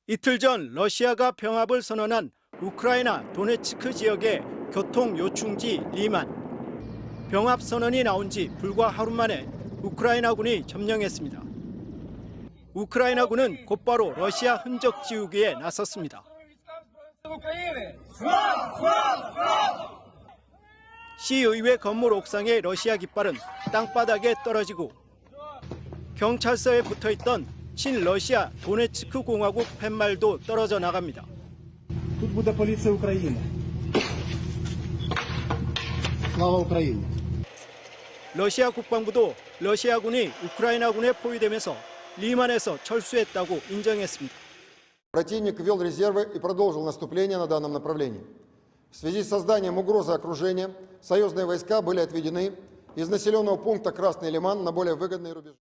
이틀 전 러시아가 병합을 선언한 우크라이나 도네츠크 지역의 교통 요충지 리만. 병합 선언이 나온 지 불과 하루 만에 우크라이나군이 점령했습니다. 우크라이나군은 곧바로 러시아 흔적 지우기에 나섰습니다. 시의회 건물 옥상의 러시아 깃발은 땅바닥에 떨어지고 경찰서에 붙어있던 친러시아 도네츠크 공화국 팻말도 떨어져 나갑니다. Тут буде поліція України. Слава Україні. 러시아 국방부도 러시아군이 우크라이나군에 포위되면서 리만에서 철수했다고 인정했습니다. Противник ввел резервы и продолжил наступление на данном направлении. В связи с созданием угрозы окружения союзные войска были отведены из населенного пункта Красный Лиман на более выгодные рубежи.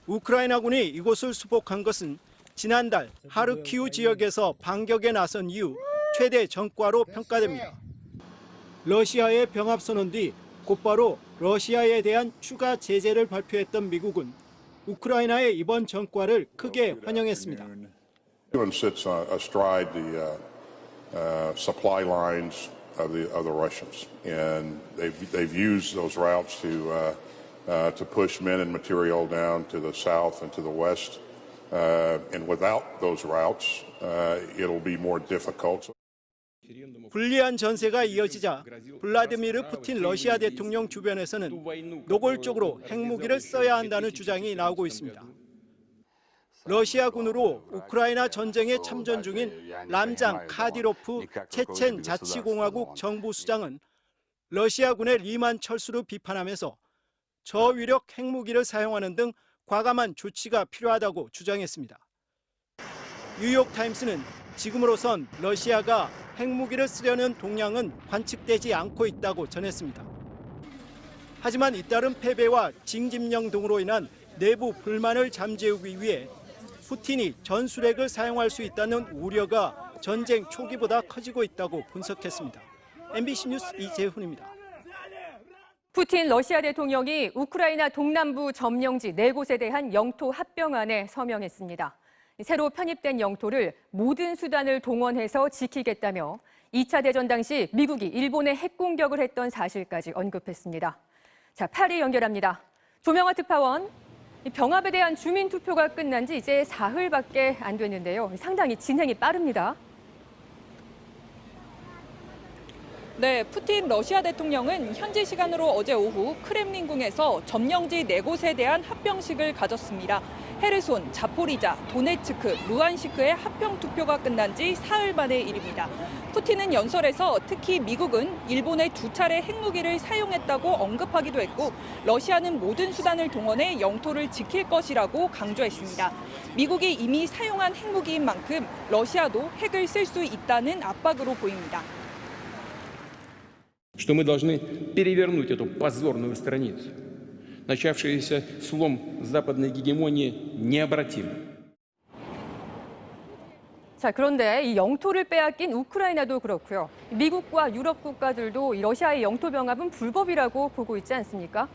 우크라이나군이 이곳을 수복한 것은 지난달 하르키우 지역에서 반격에 나선 이후 최대 전과로 평가됩니다. 러시아의 병합 선언 뒤 곧바로 러시아에 대한 추가 제재를 발표했던 미국은 우크라이나의 이번 전과를 크게 환영했습니다. It sits astride the supply lines of the Russians, and they've used those routes to push men and material down to the south and to the west. And without those routes, it'll be more difficult. 불리한 전세가 이어지자 블라디미르 푸틴 러시아 대통령 주변에서는 노골적으로 핵무기를 써야 한다는 주장이 나오고 있습니다. 러시아군으로 우크라이나 전쟁에 참전 중인 람잔 카디로프 체첸 자치공화국 정부수장은 러시아군의 리만 철수를 비판하면서 저위력 핵무기를 사용하는 등 과감한 조치가 필요하다고 주장했습니다. 뉴욕타임스는 지금으로선 러시아가 핵무기를 쓰려는 동향은 관측되지 않고 있다고 전했습니다. 하지만 잇따른 패배와 징집령 등으로 인한 내부 불만을 잠재우기 위해 푸틴이 전술핵을 사용할 수 있다는 우려가 전쟁 초기보다 커지고 있다고 분석했습니다. MBC 뉴스 이재훈입니다. 푸틴 러시아 대통령이 우크라이나 동남부 점령지 4곳에 대한 영토 합병안에 서명했습니다. 새로 편입된 영토를 모든 수단을 동원해서 지키겠다며 2차 대전 당시 미국이 일본에 핵공격을 했던 사실까지 언급했습니다. 자, 파리 연결합니다. 조명화 특파원, 병합에 대한 주민 투표가 끝난 지 이제 사흘밖에 안 됐는데요. 상당히 진행이 빠릅니다. 네, 푸틴 러시아 대통령은 현지 시간으로 어제 오후 크렘린궁에서 점령지 4곳에 대한 합병식을 가졌습니다. 헤르손, 자포리자, 도네츠크, 루안시크의 합병 투표가 끝난 지 사흘 만의 일입니다. 푸틴은 연설에서 특히 미국은 일본에 2차례 핵무기를 사용했다고 언급하기도 했고 러시아는 모든 수단을 동원해 영토를 지킬 것이라고 강조했습니다. 미국이 이미 사용한 핵무기인 만큼 러시아도 핵을 쓸 수 있다는 압박으로 보입니다. Что мы должны перевернуть эту позорную страницу. Начавшийся слом западной гегемонии необратим. 자, 그런데 이 영토를 빼앗긴 우크라이나도 그렇고요. 미국과 유럽 국가들도 이 러시아의 영토 병합은 불법이라고 보고 있지 않습니까?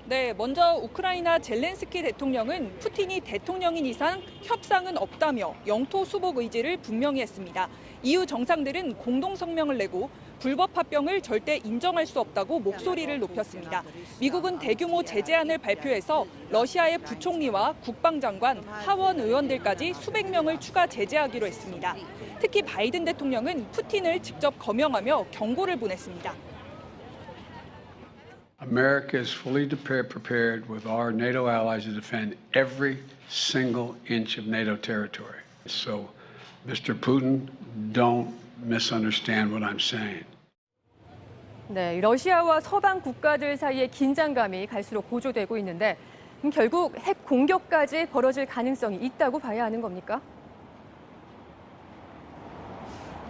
네, 먼저 우크라이나 젤렌스키 대통령은 푸틴이 대통령인 이상 협상은 없다며 영토 수복 의지를 분명히 했습니다. EU 정상들은 공동 성명을 내고 불법 합병을 절대 인정할 수 없다고 목소리를 높였습니다. 미국은 대규모 제재안을 발표해서 러시아의 부총리와 국방장관, 하원 의원들까지 수백 명을 추가 제재하기로 했습니다. 특히 바이든 대통령은 푸틴을 직접 거명하며 경고를 보냈습니다. America is fully prepared with our NATO allies to defend every single inch of NATO territory. So, Mr. Putin, don't misunderstand what I'm saying. 네, 러시아와 서방 국가들 사이의 긴장감이 갈수록 고조되고 있는데 결국 핵 공격까지 벌어질 가능성이 있다고 봐야 하는 겁니까?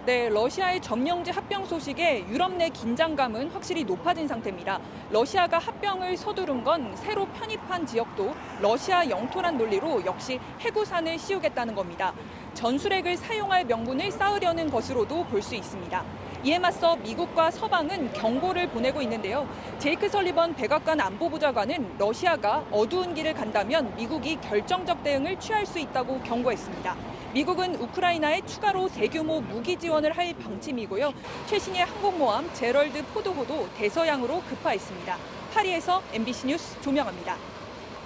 네, 러시아의 점령지 합병 소식에 유럽 내 긴장감은 확실히 높아진 상태입니다. 러시아가 합병을 서두른 건 새로 편입한 지역도 러시아 영토란 논리로 역시 해구산을 씌우겠다는 겁니다. 전술핵을 사용할 명분을 쌓으려는 것으로도 볼 수 있습니다. 이에 맞서 미국과 서방은 경고를 보내고 있는데요. 제이크 설리번 백악관 안보보좌관은 러시아가 어두운 길을 간다면 미국이 결정적 대응을 취할 수 있다고 경고했습니다. 미국은 우크라이나에 추가로 대규모 무기 지원을 할 방침이고요. 최신의 항공모함 제럴드 포드호도 대서양으로 급파했습니다. 파리에서 MBC 뉴스 조명합니다.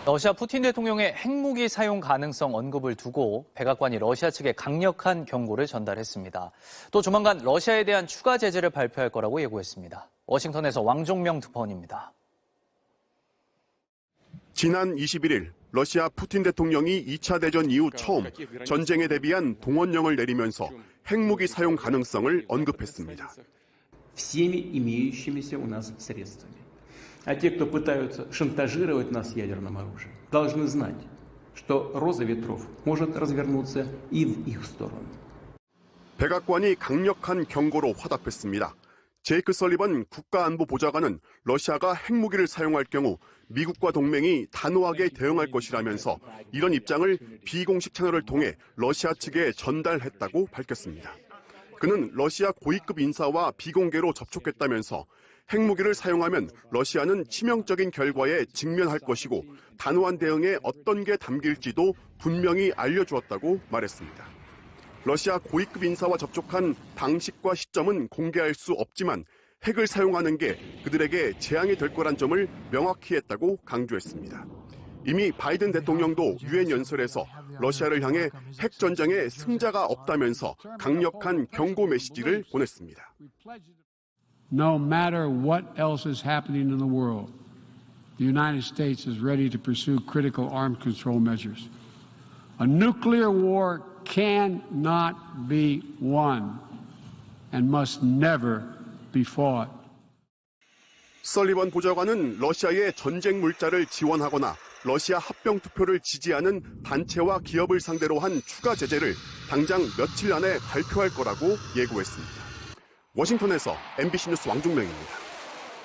러시아 푸틴 대통령의 핵무기 사용 가능성 언급을 두고 백악관이 러시아 측에 강력한 경고를 전달했습니다. 또 조만간 러시아에 대한 추가 제재를 발표할 거라고 예고했습니다. 워싱턴에서 왕종명 특파원입니다. 지난 21일 러시아 푸틴 대통령이 2차 대전 이후 처음 전쟁에 대비한 동원령을 내리면서 핵무기 사용 가능성을 언급했습니다. А те, кто пытаются шантажировать нас ядерным оружием, должны знать, что роза ветров может развернуться и в их сторону. 백악관이 강력한 경고로 화답했습니다. 제이크 설리번 국가안보보좌관은 러시아가 핵무기를 사용할 경우 미국과 동맹이 단호하게 대응할 것이라면서 이런 입장을 비공식 채널을 통해 러시아 측에 전달했다고 밝혔습니다. 그는 러시아 고위급 인사와 비공개로 접촉했다면서 핵무기를 사용하면 러시아는 치명적인 결과에 직면할 것이고 단호한 대응에 어떤 게 담길지도 분명히 알려주었다고 말했습니다. 러시아 고위급 인사와 접촉한 방식과 시점은 공개할 수 없지만 핵을 사용하는 게 그들에게 재앙이 될 거란 점을 명확히 했다고 강조했습니다. 이미 바이든 대통령도 유엔 연설에서 러시아를 향해 핵전쟁에 승자가 없다면서 강력한 경고 메시지를 보냈습니다. No matter what else is happening in the world, the United States is ready to pursue critical arms control measures. A nuclear war cannot be won and must never be fought. 설리번 보좌관은 러시아의 전쟁 물자를 지원하거나 러시아 합병 투표를 지지하는 단체와 기업을 상대로 한 추가 제재를 당장 며칠 안에 발표할 거라고 예고했습니다. 워싱턴에서 MBC 뉴스 왕종명입니다.